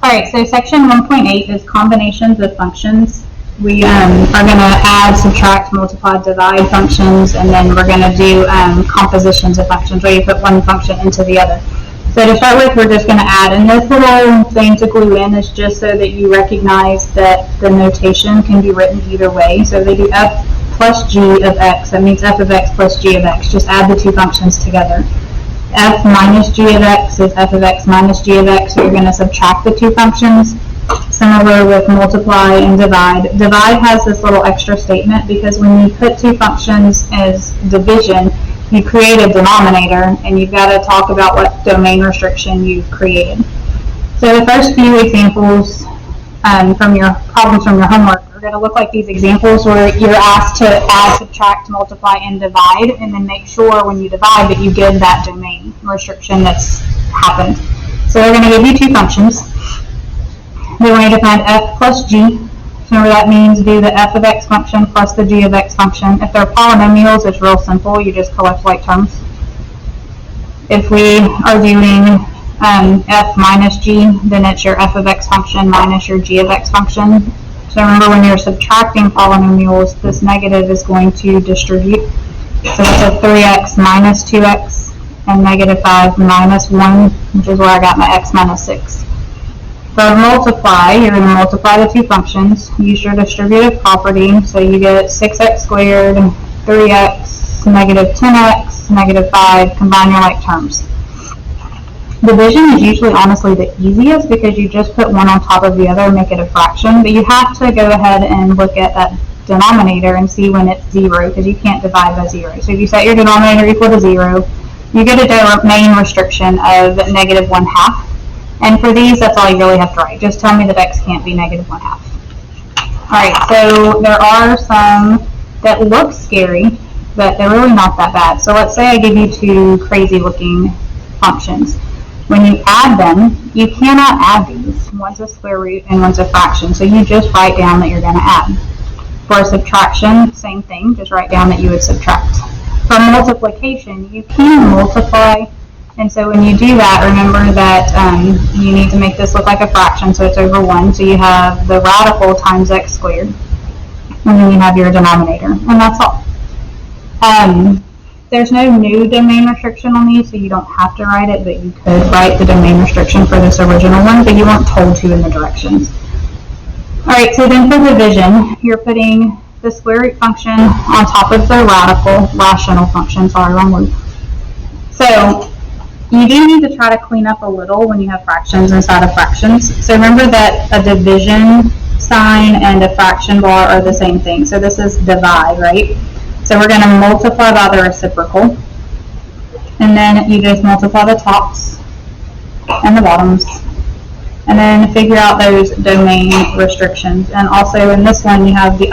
right, so section 1.8 is combinations of functions. We are going to add, subtract, multiply, divide functions, and then we're going to do compositions of functions where you put one function into the other. So to start with, we're just going to add, and this little thing to glue in is just so that you recognize that the notation can be written either way. So they do f plus g of x, that means f of x plus g of x. Just add the two functions together. F minus g of x is f of x minus g of x, so you're going to subtract the two functions. Similar with multiply and divide. Divide has this little extra statement because when you put two functions as division, you create a denominator, and you've got to talk about what domain restriction you've created. So the first few examples from your problems from your homework are going to look like these examples where you're asked to add, subtract, multiply, and divide, and then make sure when you divide that you give that domain restriction that's happened. So they're going to give you two functions. They want you to find f plus g. So remember that means do the f of x function plus the g of x function. If they're polynomials, it's real simple. You just collect like terms. If we are doing f minus g, then it's your f of x function minus your g of x function. So remember when you're subtracting polynomials, this negative is going to distribute. So it's a 3x minus 2x and negative 5 minus 1, which is where I got my x minus 6. For multiply, you're going to multiply the two functions. Use your distributive property, so you get 6x squared, 3x, negative 10x, negative 5, combine your like terms. Division is usually honestly the easiest because you just put one on top of the other and make it a fraction, but you have to go ahead and look at that denominator and see when it's 0 because you can't divide by 0. So if you set your denominator equal to 0, you get a domain restriction of negative 1/2. And for these, that's all you really have to write. Just tell me that x can't be negative 1/2. Alright, so there are some that look scary, but they're really not that bad. So let's say I give you two crazy looking functions. When you add them, you cannot add these. One's a square root and one's a fraction. So you just write down that you're going to add. For subtraction, same thing. Just write down that you would subtract. For multiplication, you can multiply. And so when you do that, remember that you need to make this look like a fraction, so it's over 1. So you have the radical times x squared. And then you have your denominator. And that's all. There's no new domain restriction on these, so you don't have to write it, but you could write the domain restriction for this original one, but you weren't told to in the directions. Alright, so then for division, you're putting the square root function on top of the rational function, sorry, wrong word. So you do need to try to clean up a little when you have fractions inside of fractions. So remember that a division sign and a fraction bar are the same thing. So this is divide, right? So we're going to multiply by the reciprocal. And then you just multiply the tops and the bottoms. And then figure out those domain restrictions. And also in this one you have the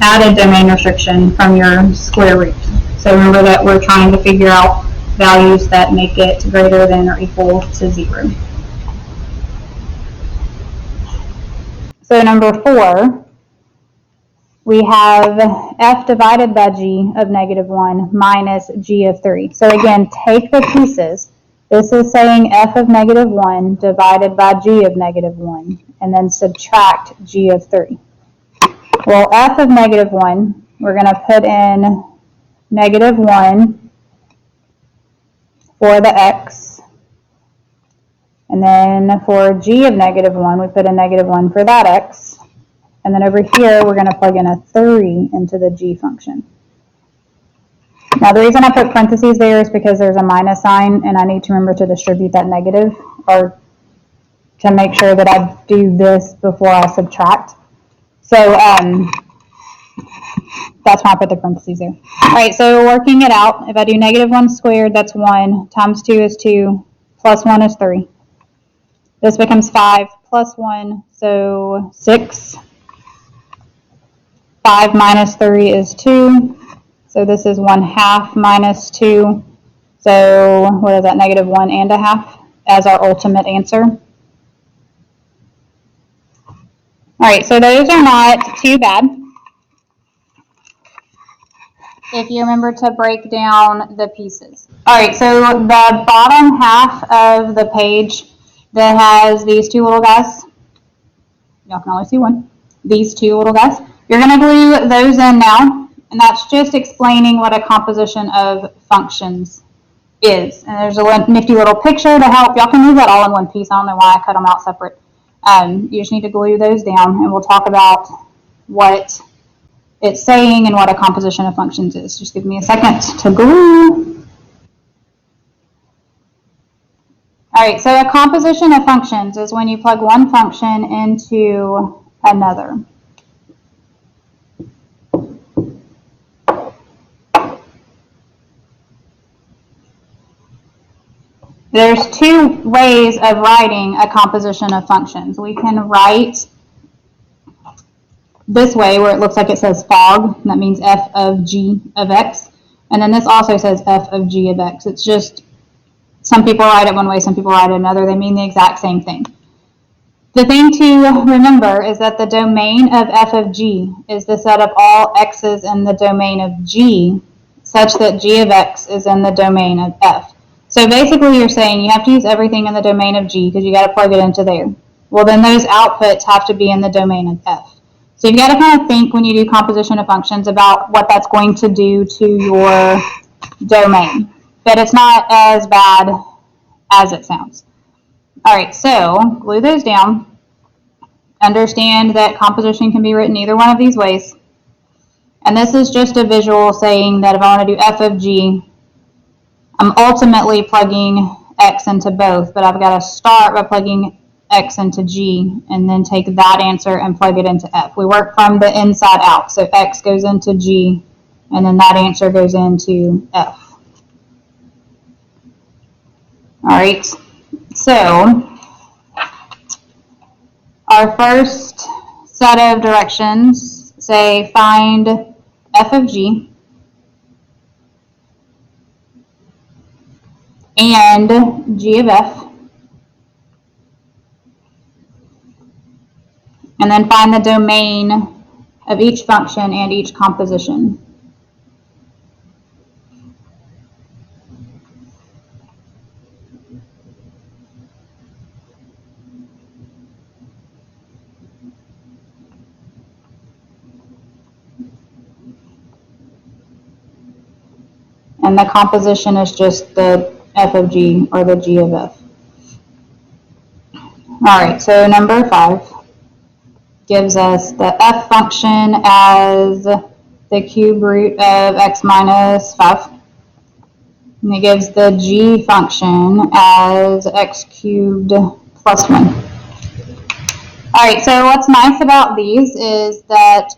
added domain restriction from your square root. So remember that we're trying to figure out values that make it greater than or equal to 0. So number 4, we have f divided by g of negative 1 minus g of 3. So again, take the pieces. This is saying f of negative 1 divided by g of negative 1, and then subtract g of 3. Well, f of negative 1, we're going to put in negative 1 for the x, and then for g of negative 1, we put a negative 1 for that x, and then over here we're going to plug in a 3 into the g function. Now the reason I put parentheses there is because there's a minus sign, and I need to remember to distribute that negative, or to make sure that I do this before I subtract. So that's why I put the parentheses there. Alright, so working it out, if I do negative 1 squared, that's 1, times 2 is 2, plus 1 is 3. This becomes 5 plus 1, so 6. 5 minus 3 is 2, so this is 1/2 minus 2. So what is that, negative 1.5 as our ultimate answer. Alright, so those are not too bad. If you remember to break down the pieces. Alright, so the bottom half of the page, that has these two little guys. Y'all can only see one. These two little guys. You're going to glue those in now, and that's just explaining what a composition of functions is. And there's a nifty little picture to help. Y'all can move that all in one piece. I don't know why I cut them out separate. You just need to glue those down, and we'll talk about what it's saying and what a composition of functions is. Just give me a second to glue. All right, so a composition of functions is when you plug one function into another. There's two ways of writing a composition of functions. We can write this way where it looks like it says fog, and that means f of g of x. And then this also says f of g of x. It's just some people write it one way, some people write it another. They mean the exact same thing. The thing to remember is that the domain of f of g is the set of all x's in the domain of g, such that g of x is in the domain of f. So basically you're saying you have to use everything in the domain of g because you got to plug it into there. Well, then those outputs have to be in the domain of f. So you've got to kind of think when you do composition of functions about what that's going to do to your domain. But it's not as bad as it sounds. All right, so glue those down. Understand that composition can be written either one of these ways. And this is just a visual saying that if I want to do f of g, I'm ultimately plugging x into both, but I've got to start by plugging x into g and then take that answer and plug it into f. We work from the inside out, so x goes into g and then that answer goes into f. All right, so our first set of directions say find f of g and g of f, and then find the domain of each function and each composition. And the composition is just the f of g or the g of f. All right, so number 5 gives us the f function as the cube root of x minus 5. And it gives the g function as x cubed plus 1. All right, so what's nice about these is that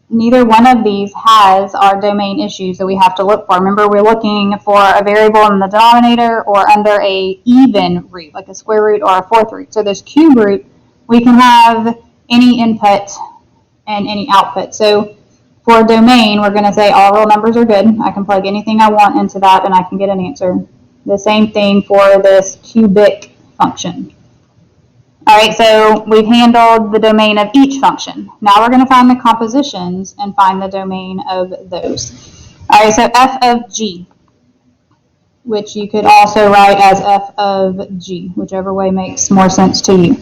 neither one of these has our domain issues that we have to look for. Remember, we're looking for a variable in the denominator or under a even root, like a square root or a fourth root. So this cube root, we can have any input and any output. So for a domain, we're going to say all real numbers are good. I can plug anything I want into that and I can get an answer. The same thing for this cubic function. All right, so we've handled the domain of each function. Now we're going to find the compositions and find the domain of those. All right, so f of g, which you could also write as f of g, whichever way makes more sense to you.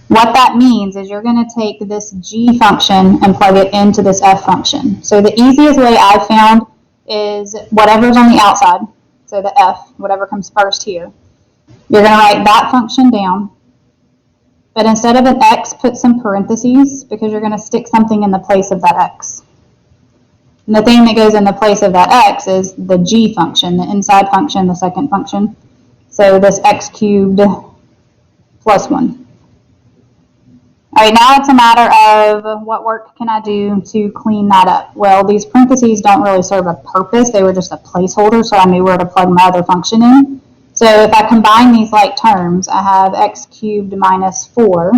What that means is you're going to take this g function and plug it into this f function. So the easiest way I've found is whatever's on the outside, so the f, whatever comes first here. You're going to write that function down. But instead of an x, put some parentheses because you're going to stick something in the place of that x. And the thing that goes in the place of that x is the g function, the inside function, the second function. So this x cubed plus 1. All right, now it's a matter of what work can I do to clean that up? Well, these parentheses don't really serve a purpose. They were just a placeholder, so I knew where to plug my other function in. So if I combine these like terms, I have x cubed minus 4,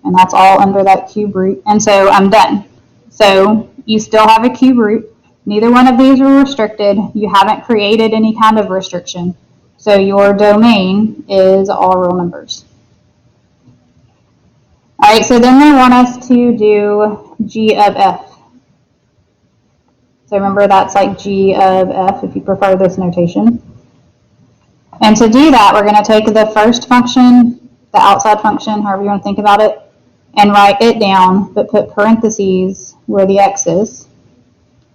and that's all under that cube root, and so I'm done. So you still have a cube root. Neither one of these are restricted. You haven't created any kind of restriction. So your domain is all real numbers. All right, so then they want us to do g of f. So remember that's like g of f if you prefer this notation. And to do that, we're going to take the first function the outside function, however you want to think about it, and write it down, but put parentheses where the x is.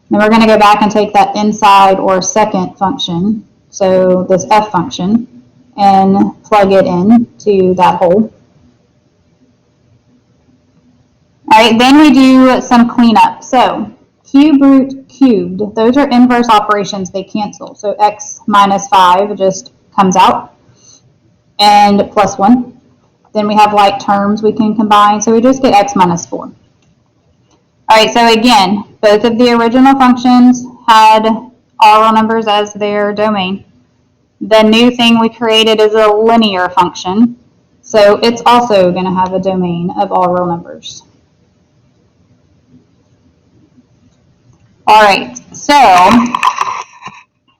Then we're going to go back and take that inside or second function, so this f function, and plug it in to that hole. All right, then we do some cleanup. So cube root cubed, those are inverse operations, they cancel. So x minus 5 just comes out, and plus 1. Then we have like terms we can combine, so we just get x minus 4. All right, so again, both of the original functions had all real numbers as their domain. The new thing we created is a linear function, so it's also going to have a domain of all real numbers. All right, so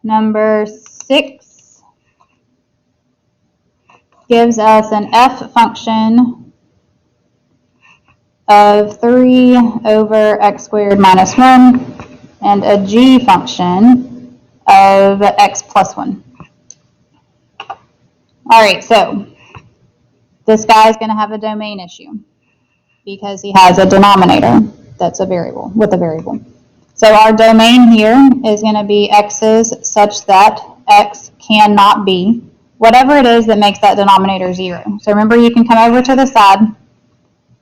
number 6 gives us an f function of 3 over x squared minus 1 and a g function of x plus 1. All right, so this guy is going to have a domain issue because he has a denominator that's a variable, with a variable. So our domain here is going to be x's such that x cannot be whatever it is that makes that denominator 0. So remember, you can come over to the side,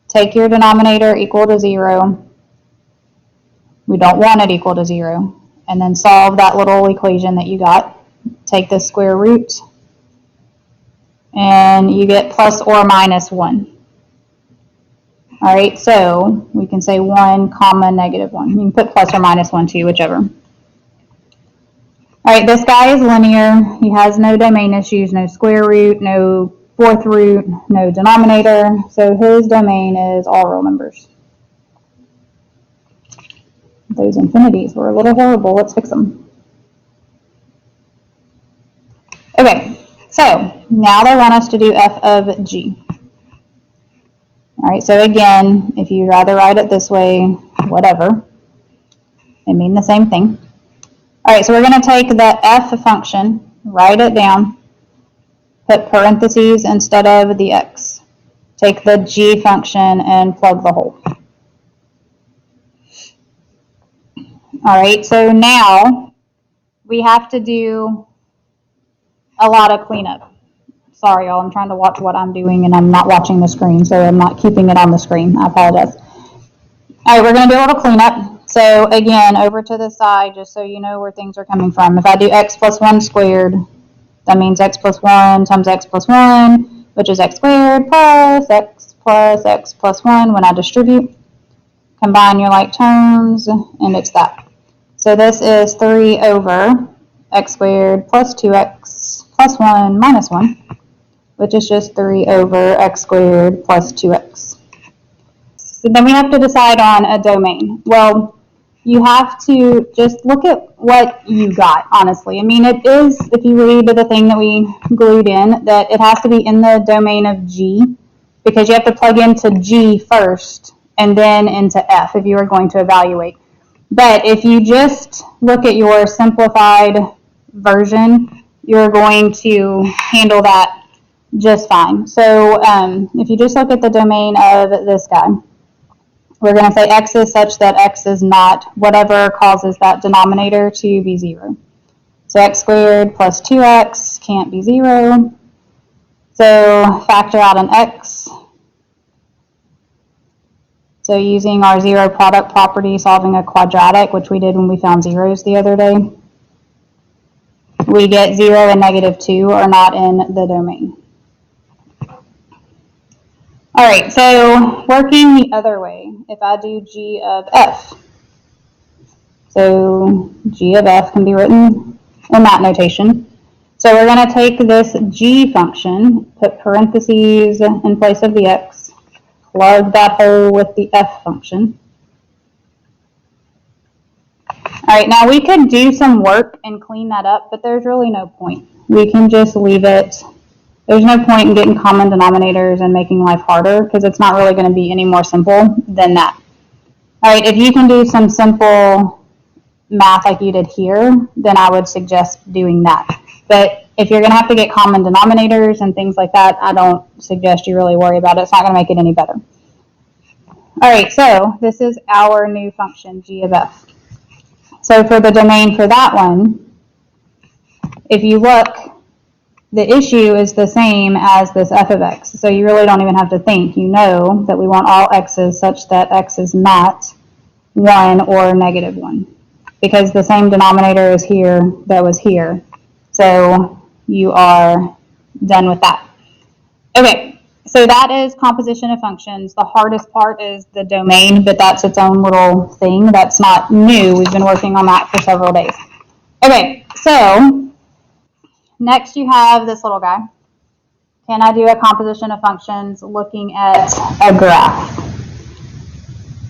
take your denominator equal to 0. We don't want it equal to 0. And then solve that little equation that you got. Take the square root, and you get plus or minus 1. All right, so we can say 1 comma negative 1. You can put plus or minus 1 too, whichever. All right, this guy is linear. He has no domain issues, no square root, no fourth root, no denominator. So his domain is all real numbers. Those infinities were a little horrible. Let's fix them. Okay, so now they want us to do f of g. All right, so again, if you'd rather write it this way, whatever. They mean the same thing. All right, so we're going to take the f function, write it down, put parentheses instead of the x. Take the g function and plug the hole. All right, so now we have to do a lot of cleanup. Sorry, y'all, I'm trying to watch what I'm doing and I'm not watching the screen, so I'm not keeping it on the screen. I apologize. All right, we're going to do a little cleanup. So again, over to the side, just so you know where things are coming from. If I do x plus 1 squared, that means x plus 1 times x plus 1, which is x squared plus x plus 1 when I distribute. Combine your like terms, and it's that. So this is 3 over x squared plus 2x plus 1 minus 1, which is just 3 over x squared plus 2x. So then we have to decide on a domain. Well, you have to just look at what you got, honestly. I mean, it is, if you read the thing that we glued in, that it has to be in the domain of G, because you have to plug into G first and then into F if you are going to evaluate. But if you just look at your simplified version, you're going to handle that just fine. So if you just look at the domain of this guy, we're going to say x is such that x is not whatever causes that denominator to be 0. So x squared plus 2x can't be 0. So factor out an x. So using our zero product property, solving a quadratic, which we did when we found zeros the other day, we get 0 and negative 2 are not in the domain. All right, so working the other way, if I do g of f, so g of f can be written in that notation. So we're going to take this g function, put parentheses in place of the x, plug that hole with the f function. All right, now we could do some work and clean that up, but there's really no point. We can just leave it. There's no point in getting common denominators and making life harder because it's not really going to be any more simple than that. All right, if you can do some simple math like you did here, then I would suggest doing that. But If you're going to have to get common denominators and things like that, I don't suggest you really worry about it. It's not going to make it any better. All right, so this is our new function, g of f. So for the domain for that one, if you look, the issue is the same as this f of x. So you really don't even have to think. You know that we want all x's such that x is not 1 or negative 1. Because the same denominator is here that was here. So you are done with that. Okay, so that is composition of functions. The hardest part is the domain, but that's its own little thing. That's not new. We've been working on that for several days. Okay, so next you have this little guy. Can I do a composition of functions looking at a graph?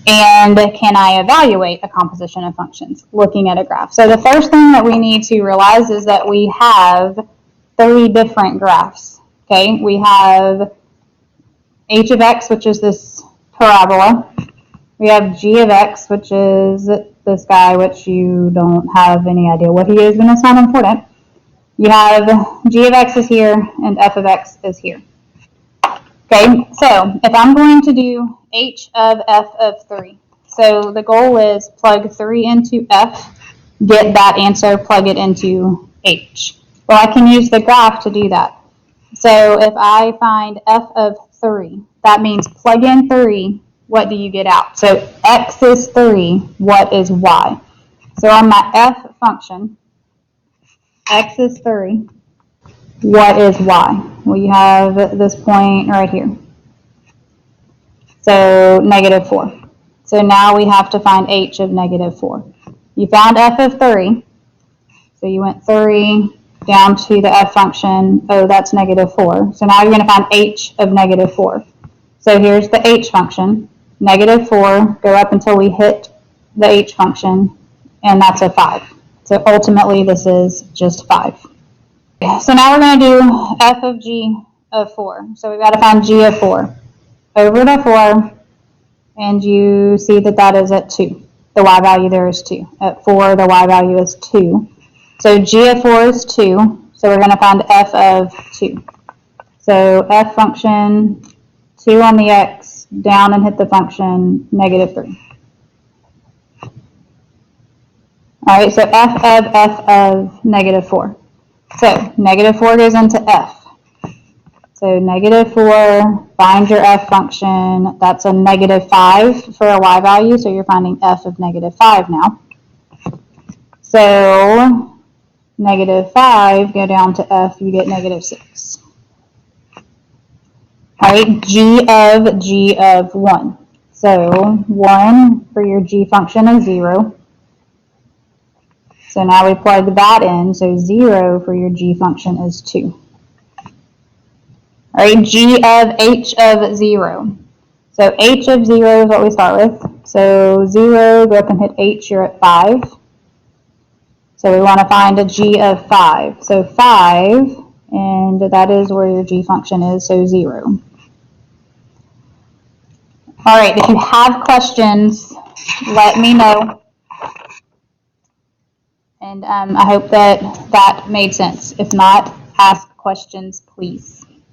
And can I evaluate a composition of functions looking at a graph? So the first thing that we need to realize is that we have 3 different graphs. Okay, we have h of x, which is this parabola. We have g of x, which is this guy, which you don't have any idea what he is, and it's not important. You have g of x is here, and f of x is here. Okay, so if I'm going to do h of f of 3, so the goal is plug 3 into f, get that answer, plug it into h. Well, I can use the graph to do that. So if I find f of 3, that means plug in 3, what do you get out? So x is 3, what is y? So on my f function, x is 3, what is y? Well, you have this point right here. So negative 4. So now we have to find h of negative 4. You found f of 3. So you went 3 down to the f function. Oh, that's negative 4. So now you're going to find h of negative 4. So here's the h function. Negative 4, go up until we hit the h function, and that's a 5. So ultimately this is just 5. So now we're going to do f of g of 4. So we've got to find g of 4. Over to 4, and you see that that is at 2. The y value there is 2. At 4, the y value is 2. So g of 4 is 2, so we're going to find f of 2. So f function, 2 on the x, down and hit the function, negative 3. All right, so f of negative 4. So negative 4 goes into f. So negative 4, find your f function. That's a negative 5 for a y value, so you're finding f of negative 5 now. So negative 5, go down to f, you get negative 6. All right, g of 1. So 1 for your g function is 0. So now we plug that in, so 0 for your g function is 2. All right, g of h of 0. So h of 0 is what we start with. So 0, go up and hit h, you're at 5. So we want to find a g of 5. So 5, and that is where your g function is, so 0. All right, if you have questions, let me know. And I hope that made sense. If not, ask questions, please.